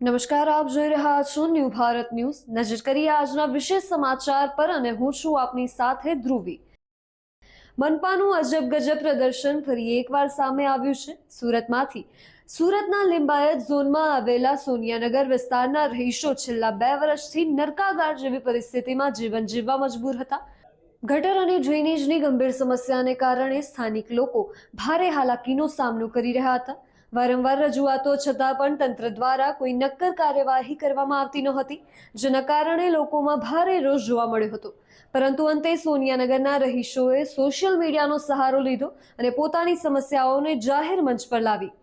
નમસ્કાર, આપ જોઈ રહ્યા છો ન્યૂ ભારત ન્યૂઝ। નજર કરીએ આજના વિશેષ સમાચાર પર અને હું છું આપની સાથે ધ્રુવી। મનપાનું અજબ ગજબ પ્રદર્શન ફરી એકવાર સામે આવ્યું છે। સુરતના લિંબાયત ઝોનમાં આવેલા સોનિયાનગર વિસ્તારના રહીશો છેલ્લા 2 વર્ષથી નરકાગાર જેવી પરિસ્થિતિમાં જીવન જીવવા મજબૂર હતા। ગટર અને ડ્રેનેજની ગંભીર સમસ્યાને કારણે સ્થાનિક લોકો ભારે હાલાકીનો સામનો કરી રહ્યા હતા। વારંવાર રજૂઆતો છતાં પણ તંત્ર દ્વારા કોઈ નક્કર કાર્યવાહી કરવામાં આવતી નહોતી, જેના કારણે લોકોમાં ભારે રોષ જોવા મળ્યો હતો। પરંતુ અંતે સોનિયાનગરના રહીશોએ સોશિયલ મીડિયાનો સહારો લીધો અને પોતાની સમસ્યાઓને જાહેર મંચ પર લાવી।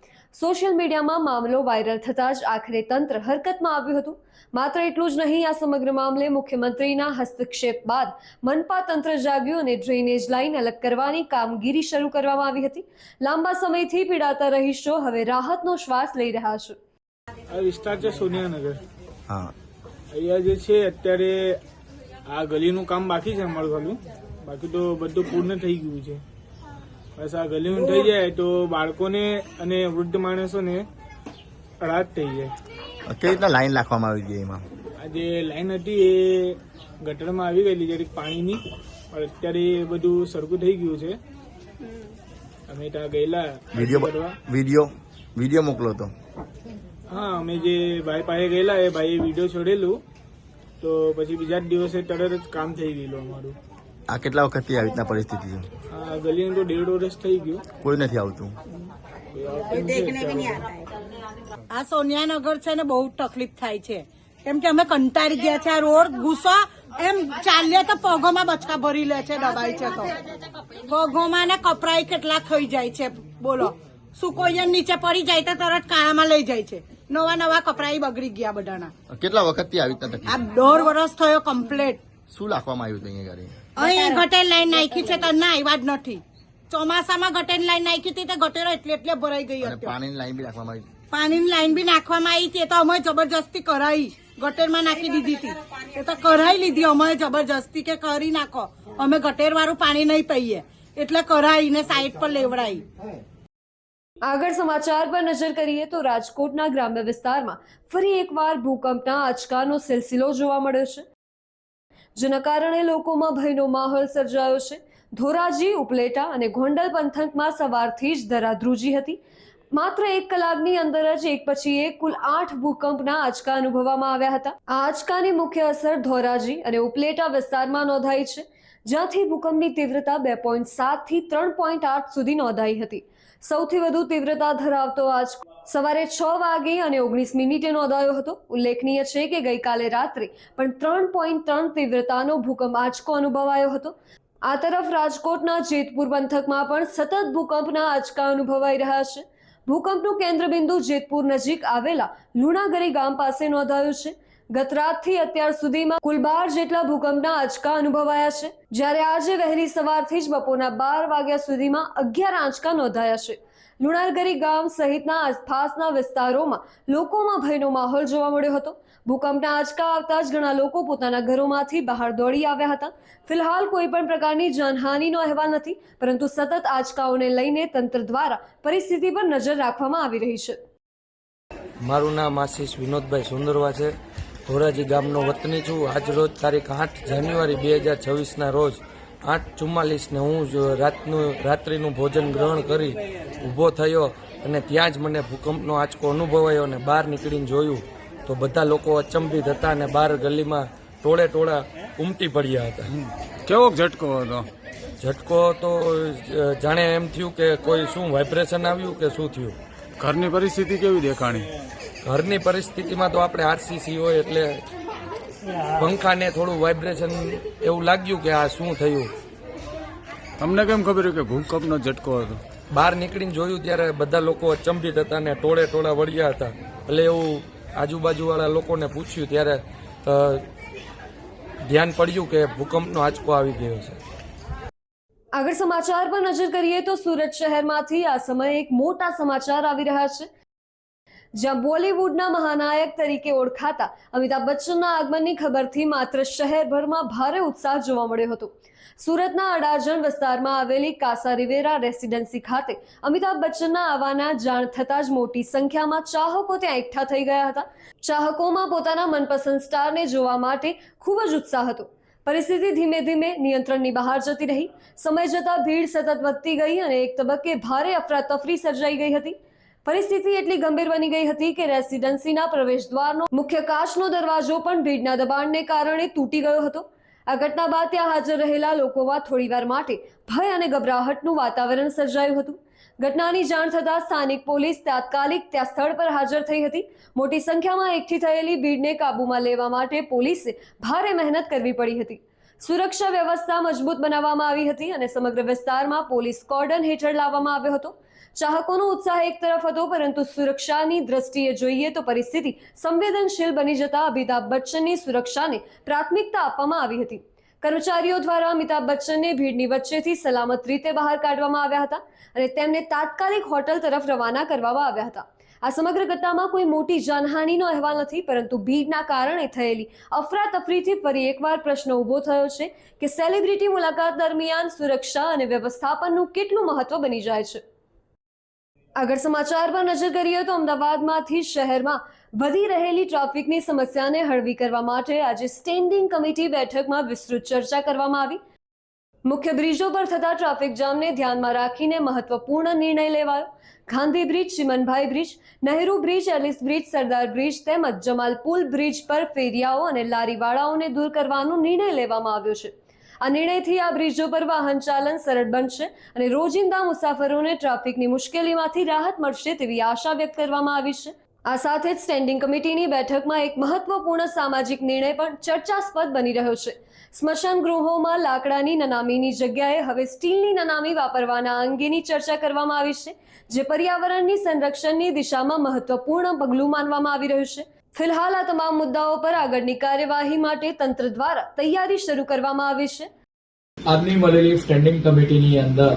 સોશિયલ મીડિયામાં મામલો વાયરલ થતાં જ આખરે તંત્ર હરકતમાં આવ્યું હતું। માત્ર એટલું જ નહીં, આ સમગ્ર મામલે મુખ્યમંત્રીના હસ્તક્ષેપ બાદ મનપા તંત્ર જાગ્યું અને ડ્રેનેજ લાઇન અલગ કરવાની કામગીરી શરૂ કરવામાં આવી હતી। લાંબા સમયથી પીડાતા રહીશો હવે રાહતનો શ્વાસ લઈ રહ્યા છે। આ વિસ્તાર છે સોનિયાનગર। અહીંયા જે છે અત્યારે આ ગલીનું કામ બાકી છે અમારું, બાકી તો બધું પૂર્ણ થઈ ગયું છે। બસ આ ગલીનું થઈ જાય તો બાળકોને અને વૃદ્ધ માણસોને રાહત થઈ જાય। કેવી રીતના લાઈન રાખવામાં આવી ગઈ? એમાં આ જે લાઈન હતી એ ગટરમાં આવી ગયેલી જરીક પાણીની, પણ અત્યારે એ બધું સરખું થઈ ગયું છે। અમે ત્યાં ગયેલા વિડીયો મોકલો તો। હા, અમે જે ભાઈ પાસે ગયેલા એ ભાઈએ વિડીયો છોડેલું, તો પછી બીજા જ દિવસે તરત જ કામ થઈ ગયેલું અમારું। આ કેટલા વખતથી આવી રીતના પરિસ્થિતિ છે? આ ગલીનું તો 1.5 વર્ષ થઈ ગયું, કોઈ નથી આવતું। આ સોનિયાનગર છે ને બહુ તકલીફ થાય છે, કેમ કે અમે કંટાળી ગયા છે। આ રોડ ગુસ્સો એમ ચાલીએ તો પગોમાં બચકા ભરી લે છે, દબાઈ છે તો પગોમાં ને કપરાઈ કેટલા ખાઈ જાય છે। બોલો, સુકોયન નીચે પડી જાય તો તરત કાણામાં લઈ જાય છે। નવા કપરાઈ બગડી ગયા બધાના। કેટલા વખતથી આવી રીતના તકલીફ? આ 1.5 વર્ષ થયો કમ્પ્લીટ। શું રાખવામાં આવ્યું હતું અહીંયા ઘરે? અહીં ગટર લાઈન નાખી છે તો ના આવ્યા જ નથી। ચોમાસામાં ગટર લાઈન નાખી હતી તો ગટરો એટલે ભરાઈ ગઈ હતી। પાણીની લાઈન બી રાખવામાં આવી? પાણીની લાઈન બી નાખવામાં આવી હતી, તો અમે જબરજસ્તી કરાઈ, ગટરમાં નાખી દીધી હતી। એ તો કરાઈ લીધી અમે જબરજસ્તી કે કરી નાખો, અમે ગટર વાળું પાણી નહીં પીએ એટલે કરાઈને સાઈડ પર લેવડાઈ। આગળ સમાચાર પર નજર કરીએ તો રાજકોટના ગ્રામ્ય વિસ્તારમાં ફરી એકવાર ભૂકંપના આંચકાનો સિલસિલો જોવા મળ્યો છે, જેના કારણે લોકોમાં ભયનો માહોલ સર્જાયો છે। ધોરાજી, ઉપલેટા અને ગોંડલ પંથકમાં સવારથી જ ધરાધ્રુજી હતી। માત્ર 1 કલાકની અંદર જ એક પછી એક કુલ 8 ભૂકંપના આંચકા અનુભવવામાં આવ્યા હતા। આ આંચકાની મુખ્ય અસર ધોરાજી અને ઉપલેટા વિસ્તારમાં નોંધાઈ છે, જ્યાંથી ભૂકંપની તીવ્રતા 2.7 થી 3.8 સુધી નોંધાઈ હતી। સૌથી વધુ તીવ્રતા ધરાવતો આંચકો સવારે 6 વાગે અને 19 મિનિટે નોંધાયો હતો। ઉલ્લેખનીય છે કે ગઈકાલે રાત્રે પણ 3.3 તીવ્રતાનો ભૂકંપ આંચકો અનુભવાયો હતો। આ તરફ રાજકોટના જેતપુર પંથકમાં પણ સતત ભૂકંપના આંચકા અનુભવાઈ રહ્યા છે। ભૂકંપનું કેન્દ્રબિંદુ જેતપુર નજીક આવેલા લુણાગરી ગામ પાસે નોંધાયું છે। ગત રાતથી અત્યાર સુધીમાં કુલ 12 જેટલા ભૂકંપના આંચકા અનુભવાયા છે, જ્યારે આજે વહેલી સવારથી જ બપોરના 12 વાગ્યા સુધીમાં 11 આંચકા નોંધાયા છે। લુણાગરી ગામ સહિતના આસપાસના વિસ્તારોમાં લોકોમાં ભયનો માહોલ જોવા મળ્યો હતો। ભૂકંપના આંચકા આવતા જ ઘણા લોકો પોતાના ઘરોમાંથી બહાર દોડી આવ્યા હતા। ફિલહાલ કોઈ પણ પ્રકારની જાનહાનિનો અહેવાલ નથી, પરંતુ સતત આંચકાઓને લઈને તંત્ર દ્વારા પરિસ્થિતિ પર નજર રાખવામાં આવી રહી છે। મારું નામ આશીષ વિનોદભાઈ સુંદરવા છે। ધોરાજી ગામનો વતની છું। આજ રોજ તારીખ 8 જાન્યુઆરી 2026ના રોજ 8:44 ને હું રાત્રિનું ભોજન ગ્રહણ કરી ઊભો થયો અને ત્યાં જ મને ભૂકંપનો આંચકો અનુભવાયો અને બહાર નીકળીને જોયું તો બધા લોકો અચંબિત હતા અને બહાર ગલીમાં ટોળા ઉમટી પડ્યા હતા। કેવો ઝટકો હતો? ઝટકો તો જાણે એમ થયું કે કોઈ શું વાઇબ્રેશન આવ્યું કે શું થયું। ઘરની પરિસ્થિતિ કેવી દેખાણી? ઘરની પરિસ્થિતિમાં તો આપણે આરસીસી હોય એટલે પંખાને થોડું વાઇબ્રેશન એવું લાગ્યું કે આ શું થયું। તમને કેમ ખબર કે ભૂકંપનો ઝટકો હતો? બહાર નીકળીને જોયું ત્યારે બધા લોકો અચંબિત હતા અને ટોળા વળ્યા હતા, એટલે એવું આજુબાજુવાળા લોકોને પૂછ્યું ત્યારે ધ્યાન પડ્યું કે ભૂકંપનો આંચકો આવી ગયો છે। આગળ સમાચાર પર નજર કરીએ તો સુરત શહેરમાંથી આ સમયે એક મોટા સમાચાર આવી રહ્યા છે, જ્યાં બોલિવૂડના મહાનાયક તરીકે ઓળખાતા અમિતાભ બચ્ચનના આગમનની ખબરથી માત્ર શહેરભરમાં ભારે ઉત્સાહ જોવા મળ્યો હતો. સુરતના અડાજણ વિસ્તારમાં આવેલી કાસા રિવેરા રેસિડેન્સી ખાતે અમિતાભ બચ્ચનના આવવાના જાણ થતાં જ મોટી સંખ્યામાં ચાહકો ત્યાં એકઠા થઈ ગયા હતા. ચાહકોમાં પોતાના મનપસંદ સ્ટારને જોવા માટે ખૂબ જ ઉત્સાહ હતો. પરિસ્થિતિ ધીમે ધીમે નિયંત્રણની બહાર જતી રહી. સમય જતાં ભીડ સતત વધતી ગઈ અને એક તબક્કે ભારે અફરાતફરી સર્જાઈ ગઈ હતી. પરિસ્થિતિ એટલી ગંભીર બની ગઈ હતી કે રેસિડેન્સીના પ્રવેશદ્વારનો મુખ્ય કાચનો દરવાજો પણ ભીડના દબાણને કારણે તૂટી ગયો હતો. આ ઘટના બાદ ત્યાં હાજર રહેલા લોકોમાં થોડીવાર માટે ભય અને ગભરાહટનું વાતાવરણ સર્જાયું હતું. ઘટનાની જાણ થતાં સ્થાનિક પોલીસ તાત્કાલિક ત્યાં સ્થળ પર હાજર થઈ હતી. મોટી સંખ્યામાં એકઠી થયેલી ભીડને કાબૂમાં લેવા માટે પોલીસે ભારે મહેનત કરવી પડી હતી. સુરક્ષા વ્યવસ્થા મજબૂત બનાવવામાં આવી હતી અને સમગ્ર વિસ્તારમાં પોલીસ કોર્ડન હેઠળ લાવવામાં આવ્યો હતો. ચાહકોનો ઉત્સાહ એક તરફ હતો, પરંતુ સુરક્ષાની દ્રષ્ટિએ જોઈએ તો પરિસ્થિતિ સંવેદનશીલ બની જતા અમિતાભ બચ્ચનની સુરક્ષાને પ્રાથમિકતા આપવામાં આવી હતી. કર્મચારીઓ દ્વારા અમિતાભ બચ્ચનને ભીડની વચ્ચેથી સલામત રીતે બહાર કાઢવામાં આવ્યા હતા અને તેમને તાત્કાલિક હોટલ તરફ રવાના કરવામાં આવ્યા હતા. આ સમગ્ર ઘટનામાં કોઈ મોટી જાનહાનિનો અહેવાલ નથી, પરંતુ ભીડના કારણે થયેલી અફરાતફરીથી ફરી એકવાર પ્રશ્ન ઊભો થયો છે કે સેલિબ્રિટી મુલાકાત દરમિયાન સુરક્ષા અને વ્યવસ્થાપનનું કેટલું મહત્વ બની જાય છે. આગળ સમાચાર પર નજર કરીએ તો અમદાવાદમાંથી શહેરમાં વધી રહેલી ટ્રાફિકની સમસ્યાને હળવી કરવા માટે આજે સ્ટેન્ડિંગ કમિટી બેઠકમાં વિસ્તૃત ચર્ચા કરવામાં આવી. મુખ્ય બ્રિજો પર થતા ટ્રાફિક જામને ધ્યાનમાં રાખીને મહત્વપૂર્ણ નિર્ણય લેવાયો. Gandhi bridge, Chimanbhai bridge, Nehru bridge, Ellis bridge, Sardar bridge તેમજ જમાલપુર બ્રિજ પર ફેરિયાઓ અને લારીવાળાઓને દૂર કરવાનો નિર્ણય લેવામાં આવ્યો છે. આ નિર્ણયથી આ બ્રિજો પર વાહન ચાલન સરળ બનશે અને રોજિંદા મુસાફરોને ટ્રાફિકની મુશ્કેલીમાંથી રાહત મળશે તેવી આશા વ્યક્ત કરવામાં આવી છે. આ સાથે જ સ્ટેન્ડિંગ કમિટીની બેઠકમાં એક મહત્વપૂર્ણ સામાજિક નિર્ણય પણ ચર્ચાસ્પદ બની રહ્યો છે. સ્મશાન ગૃહોમાં લાકડાની નનામીની જગ્યાએ હવે સ્ટીલની નનામી વાપરવાના અંગેની ચર્ચા કરવામાં આવી છે, જે પર્યાવરણની સંરક્ષણની દિશામાં મહત્વપૂર્ણ પગલું માનવામાં આવી રહ્યું છે. ફિલહાલ આ તમામ મુદ્દાઓ પર આગળની કાર્યવાહી માટે તંત્ર દ્વારા તૈયારી શરૂ કરવામાં આવી છે. આજની મળેલી સ્ટેન્ડિંગ કમિટીની અંદર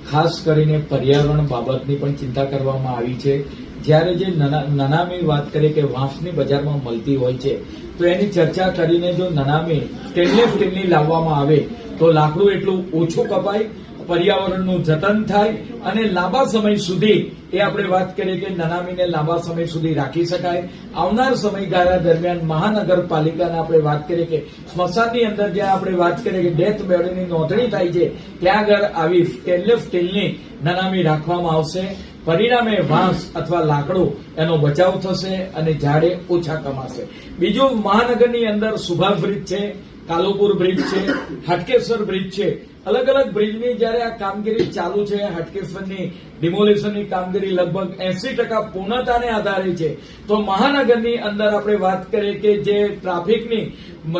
ખાસ કરીને પર્યાવરણ બાબતની પણ ચિંતા કરવામાં આવી છે. જ્યારે જે નનામી વાત કરીએ કે વાંસની બજારમાં મળતી હોય છે, તો એની ચર્ચા કરીને જો નનામી સ્ટેનલેસ સ્ટીલની લાવવામાં આવે તો લાકડું એટલું ઓછું કપાય, પર્યાવરણનું જતન થાય અને લાંબા સમય સુધી એ આપણે વાત કરીએ કે નનામીને લાંબા સમય સુધી રાખી શકાય. આવનાર સમયગાળા દરમિયાન મહાનગરપાલિકાને આપણે વાત કરીએ કે સ્મશાનની અંદર જ્યાં આપણે વાત કરીએ કે ડેથ બેડની નોંધણી થાય છે, ત્યાં આગળ આવી સ્ટેનલેસ સ્ટીલની નનામી રાખવામાં આવશે. પરિણામે વાંસ અથવા લાકડું એનો બચાવ થશે અને ઝાડે ઓછા કમાશે. બીજું, મહાનગરની અંદર સુભાષ બ્રિજ છે, કાલુપુર બ્રિજ છે, હાટકેશ્વર બ્રિજ છે. અલગ અલગ બ્રિજની જયારે આ કામગીરી ચાલુ છે, હાટકેશ્વરની ડિમોલિશનની કામગીરી લગભગ 80% પૂર્ણતાને આધારે છે, તો મહાનગરની અંદર આપણે વાત કરીએ કે જે ટ્રાફિકની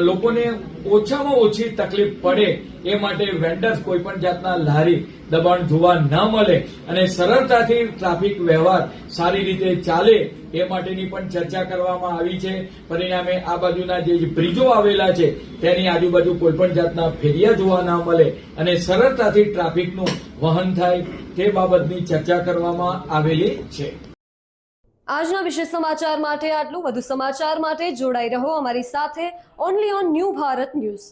લોકોને ઓછામાં ઓછી તકલીફ પડે એ માટે વેન્ડર્સ કોઈ પણ જાતના લારી દબાણ જોવા ન મળે અને સરળતાથી ટ્રાફિક વ્યવહાર સારી રીતે ચાલે એ માટેની પણ ચર્ચા કરવામાં આવી છે. પરિણામે આ બાજુના જે બ્રિજો આવેલા છે તેની આજુબાજુ કોઈ પણ જાતના ફેરિયા જોવા ન મળે અને સરળતાથી ટ્રાફિકનું વહન થાય તે બાબતની ચર્ચા કરવામાં આવેલી છે. આજના વિશેષ સમાચાર માટે આટલું. વધુ સમાચાર માટે જોડાઈ રહો અમારી સાથે only on new Bharat news.